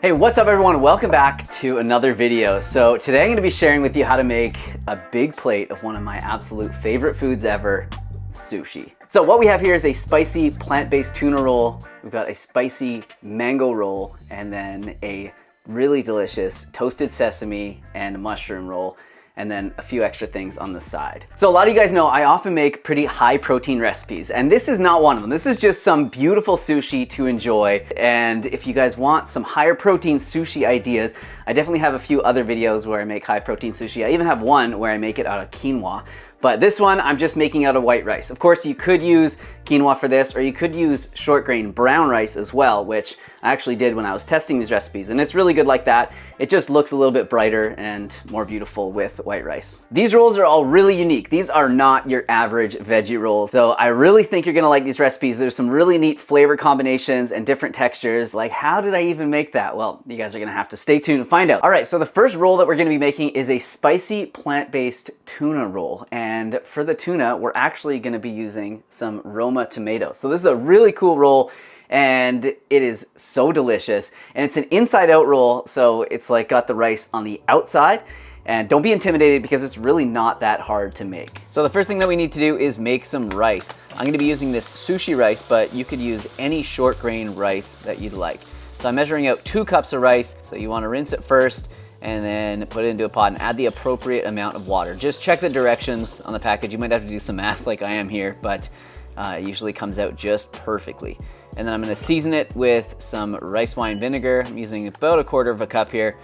Hey, what's up everyone? Welcome back to another video. So today I'm going to be sharing with you how to make a big plate of one of my absolute favorite foods ever, sushi. So what we have here is a spicy plant-based tuna roll. We've got a spicy mango roll and then a really delicious toasted sesame and mushroom roll, and then a few extra things on the side. So a lot of you guys know I often make pretty high protein recipes, and this is not one of them. This is just some beautiful sushi to enjoy. And if you guys want some higher protein sushi ideas, I definitely have a few other videos where I make high protein sushi. I even have one where I make it out of quinoa. But this one, I'm just making out of white rice. Of course, you could use quinoa for this, or you could use short grain brown rice as well, which I actually did when I was testing these recipes, and it's really good like that. It just looks a little bit brighter and more beautiful with white rice. These rolls are all really unique. These are not your average veggie rolls. So I really think you're gonna like these recipes. There's some really neat flavor combinations and different textures. Like, how did I even make that? Well, you guys are gonna have to stay tuned and find out. All right, so the first roll that we're gonna be making is a spicy plant-based tuna roll. And for the tuna, we're actually gonna be using some Roma tomatoes. So this is a really cool roll, and it is so delicious. And it's an inside out roll, so it's like got the rice on the outside. And don't be intimidated because it's really not that hard to make. So the first thing that we need to do is make some rice. I'm gonna be using this sushi rice, but you could use any short grain rice that you'd like. So I'm measuring out 2 cups of rice. So you wanna rinse it first and then put it into a pot and add the appropriate amount of water. Just check the directions on the package. You might have to do some math like I am here, but it usually comes out just perfectly. And then I'm gonna season it with some rice wine vinegar. I'm using about 1/4 cup here,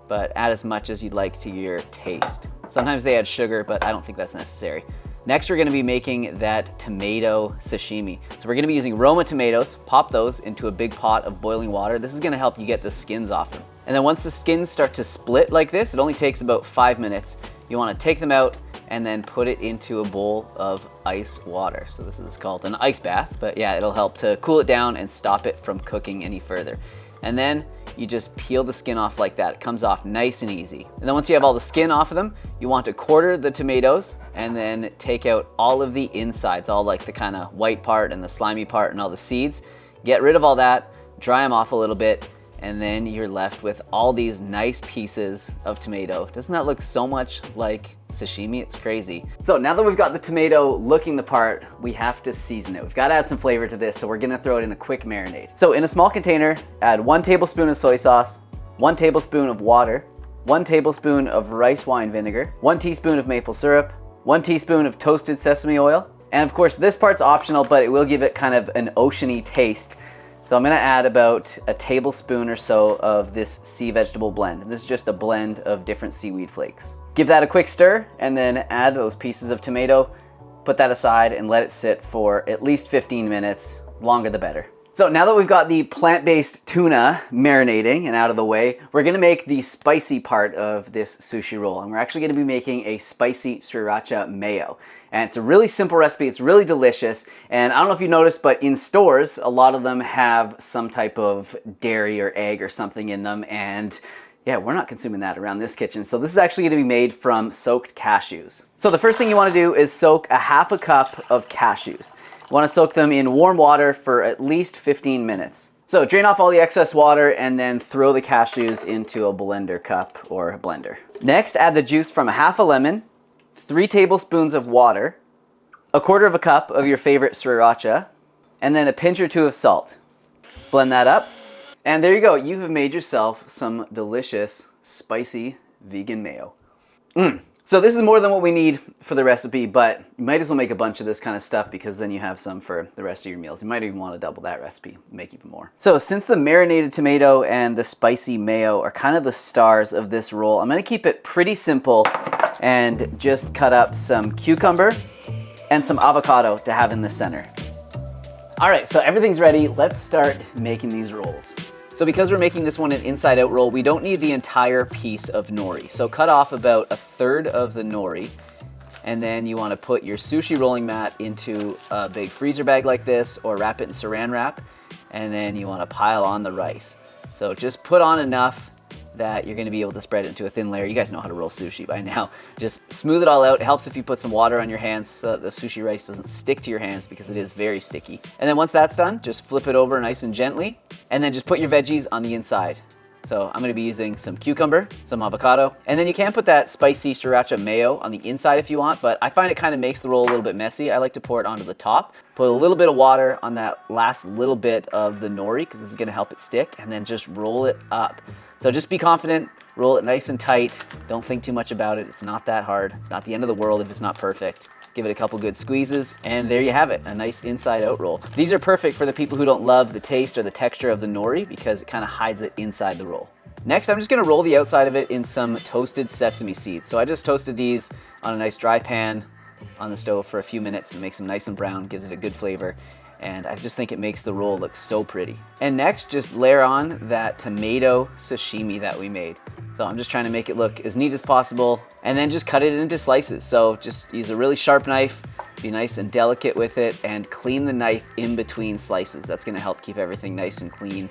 but add as much as you'd like to your taste. Sometimes they add sugar, but I don't think that's necessary. Next, we're gonna be making that tomato sashimi. So we're gonna be using Roma tomatoes. Pop those into a big pot of boiling water. This is gonna help you get the skins off them. And then once the skins start to split like this, it only takes about 5 minutes. You wanna take them out and then put it into a bowl of ice water. So this is called an ice bath, but yeah, it'll help to cool it down and stop it from cooking any further. And then you just peel the skin off like that. It comes off nice and easy. And then once you have all the skin off of them, you want to quarter the tomatoes and then take out all of the insides, all like the kind of white part and the slimy part and all the seeds. Get rid of all that, dry them off a little bit, and then you're left with all these nice pieces of tomato. Doesn't that look so much like sashimi? It's crazy. So now that we've got the tomato looking the part, we have to season it. We've got to add some flavor to this, so we're gonna throw it in a quick marinade. So in a small container, add 1 tablespoon of soy sauce, 1 tablespoon of water, 1 tablespoon of rice wine vinegar, 1 teaspoon of maple syrup, 1 teaspoon of toasted sesame oil. And of course, this part's optional, but it will give it kind of an oceany taste. So I'm gonna add about a tablespoon or so of this sea vegetable blend. This is just a blend of different seaweed flakes. Give that a quick stir and then add those pieces of tomato, put that aside and let it sit for at least 15 minutes, longer the better. So now that we've got the plant-based tuna marinating and out of the way, we're gonna make the spicy part of this sushi roll. And we're actually gonna be making a spicy Sriracha mayo. And it's a really simple recipe, it's really delicious. And I don't know if you noticed, but in stores, a lot of them have some type of dairy or egg or something in them. And yeah, we're not consuming that around this kitchen. So this is actually gonna be made from soaked cashews. So the first thing you wanna do is soak a 1/2 cup of cashews. You wanna soak them in warm water for at least 15 minutes. So drain off all the excess water and then throw the cashews into a blender cup or a blender. Next, add the juice from a 1/2 lemon, 3 tablespoons of water, 1/4 cup of your favorite Sriracha, and then a pinch or 2 of salt. Blend that up. And there you go, you have made yourself some delicious, spicy vegan mayo. So this is more than what we need for the recipe, but you might as well make a bunch of this kind of stuff because then you have some for the rest of your meals. You might even want to double that recipe, make even more. So since the marinated tomato and the spicy mayo are kind of the stars of this roll, I'm gonna keep it pretty simple and just cut up some cucumber and some avocado to have in the center. All right, so everything's ready. Let's start making these rolls. So because we're making this one an inside out roll, we don't need the entire piece of nori. So cut off about 1/3 of the nori, and then you wanna put your sushi rolling mat into a big freezer bag like this, or wrap it in saran wrap, and then you wanna pile on the rice. So just put on enough that you're gonna be able to spread it into a thin layer. You guys know how to roll sushi by now. Just smooth it all out. It helps if you put some water on your hands so that the sushi rice doesn't stick to your hands because it is very sticky. And then once that's done, just flip it over nice and gently, and then just put your veggies on the inside. So I'm gonna be using some cucumber, some avocado, and then you can put that spicy Sriracha mayo on the inside if you want, but I find it kind of makes the roll a little bit messy. I like to pour it onto the top, put a little bit of water on that last little bit of the nori because this is gonna help it stick, and then just roll it up. So just be confident, roll it nice and tight. Don't think too much about it. It's not that hard. It's not the end of the world if it's not perfect. Give it a couple good squeezes, and there you have it, a nice inside out roll. These are perfect for the people who don't love the taste or the texture of the nori because it kind of hides it inside the roll. Next, I'm just gonna roll the outside of it in some toasted sesame seeds. So I just toasted these on a nice dry pan on the stove for a few minutes and makes them nice and brown, gives it a good flavor. And I just think it makes the roll look so pretty. And next, just layer on that tomato sashimi that we made. So I'm just trying to make it look as neat as possible, and then just cut it into slices. So just use a really sharp knife, be nice and delicate with it, and clean the knife in between slices. That's gonna help keep everything nice and clean,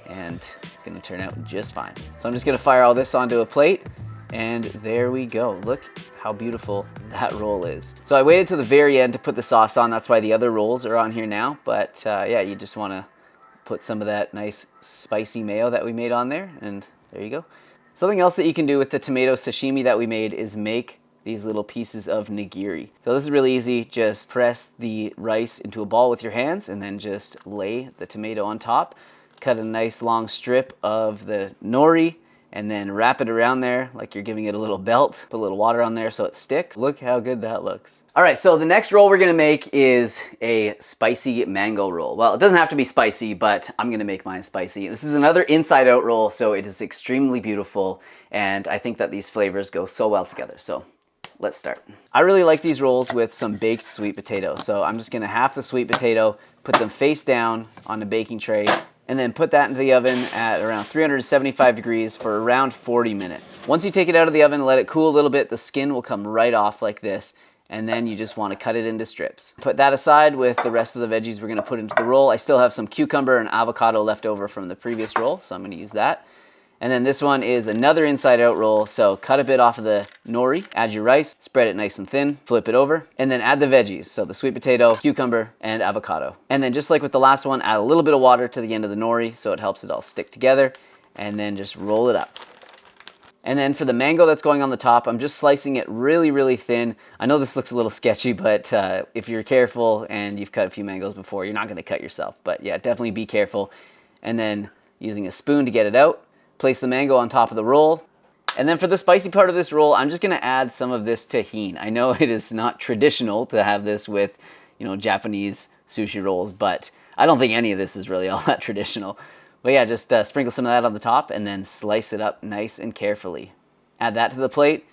and it's gonna turn out just fine. So I'm just gonna fire all this onto a plate, and there we go. Look how beautiful that roll is. So I waited till the very end to put the sauce on. That's why the other rolls are on here now. But yeah, you just wanna put some of that nice spicy mayo that we made on there, and there you go. Something else that you can do with the tomato sashimi that we made is make these little pieces of nigiri. So this is really easy. Just press the rice into a ball with your hands and then just lay the tomato on top. Cut a nice long strip of the nori and then wrap it around there like you're giving it a little belt. Put a little water on there so it sticks. Look how good that looks. All right, so the next roll we're gonna make is a spicy mango roll. Well, it doesn't have to be spicy, but I'm gonna make mine spicy. This is another inside out roll, so it is extremely beautiful, and I think that these flavors go so well together. So let's start. I really like these rolls with some baked sweet potato. So I'm just gonna half the sweet potato, put them face down on a baking tray, and then put that into the oven at around 375 degrees for around 40 minutes. Once you take it out of the oven, let it cool a little bit, the skin will come right off like this, and then you just want to cut it into strips. Put that aside with the rest of the veggies we're gonna put into the roll. I still have some cucumber and avocado left over from the previous roll, so I'm gonna use that. And then this one is another inside out roll, so cut a bit off of the nori, add your rice, spread it nice and thin, flip it over, and then add the veggies, so the sweet potato, cucumber, and avocado. And then just like with the last one, add a little bit of water to the end of the nori so it helps it all stick together, and then just roll it up. And then for the mango that's going on the top, I'm just slicing it really, really thin. I know this looks a little sketchy, but if you're careful and you've cut a few mangoes before, you're not gonna cut yourself. But yeah, definitely be careful. And then using a spoon to get it out, place the mango on top of the roll. And then for the spicy part of this roll, I'm just gonna add some of this tahini. I know it is not traditional to have this with, Japanese sushi rolls, but I don't think any of this is really all that traditional. But yeah, just sprinkle some of that on the top and then slice it up nice and carefully. Add that to the plate.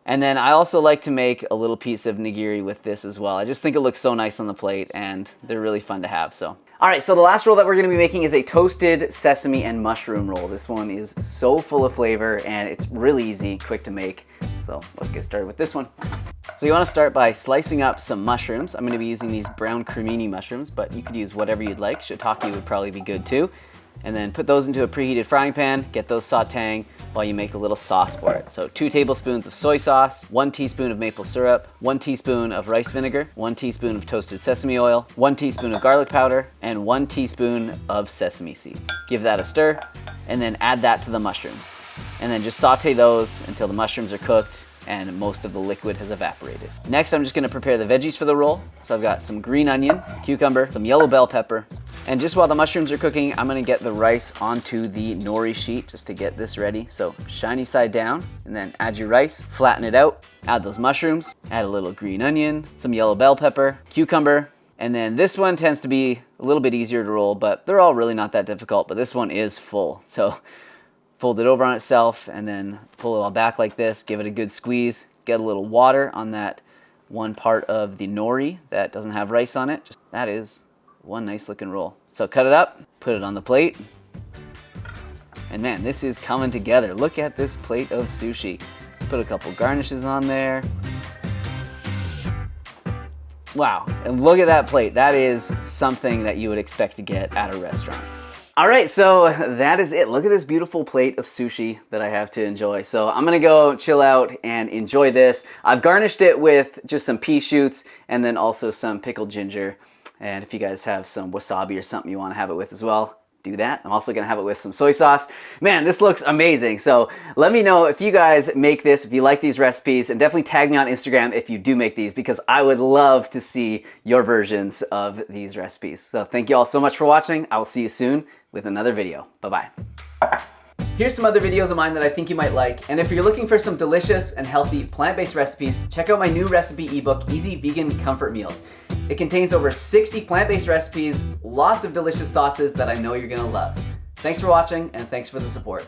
And then I also like to make a little piece of nigiri with this as well. I just think it looks so nice on the plate and they're really fun to have, so. All right, so the last roll that we're gonna be making is a toasted sesame and mushroom roll. This one is so full of flavor and it's really easy, quick to make. So let's get started with this one. So you wanna start by slicing up some mushrooms. I'm gonna be using these brown cremini mushrooms, but you could use whatever you'd like. Shiitake would probably be good too. And then put those into a preheated frying pan, get those sauteing while you make a little sauce for it. So 2 tablespoons of soy sauce, 1 teaspoon of maple syrup, 1 teaspoon of rice vinegar, 1 teaspoon of toasted sesame oil, 1 teaspoon of garlic powder, and 1 teaspoon of sesame seeds. Give that a stir, and then add that to the mushrooms. And then just saute those until the mushrooms are cooked and most of the liquid has evaporated. Next, I'm just gonna prepare the veggies for the roll. So I've got some green onion, cucumber, some yellow bell pepper, and just while the mushrooms are cooking, I'm gonna get the rice onto the nori sheet just to get this ready. So shiny side down, and then add your rice, flatten it out, add those mushrooms, add a little green onion, some yellow bell pepper, cucumber, and then this one tends to be a little bit easier to roll, but they're all really not that difficult, but this one is full. So fold it over on itself and then pull it all back like this, give it a good squeeze, get a little water on that one part of the nori that doesn't have rice on it. That is one nice looking roll. So cut it up, put it on the plate, and man, this is coming together. Look at this plate of sushi. Put a couple garnishes on there. Wow, and look at that plate. That is something that you would expect to get at a restaurant. All right, so that is it. Look at this beautiful plate of sushi that I have to enjoy. So I'm gonna go chill out and enjoy this. I've garnished it with just some pea shoots and then also some pickled ginger. And if you guys have some wasabi or something you wanna have it with as well, do that. I'm also gonna have it with some soy sauce. Man, this looks amazing. So let me know if you guys make this, if you like these recipes, and definitely tag me on Instagram if you do make these, because I would love to see your versions of these recipes. So thank you all so much for watching. I will see you soon with another video. Bye-bye. Here's some other videos of mine that I think you might like, and if you're looking for some delicious and healthy plant-based recipes, check out my new recipe ebook, Easy Vegan Comfort Meals. It contains over 60 plant-based recipes, lots of delicious sauces that I know you're gonna love. Thanks for watching, and thanks for the support.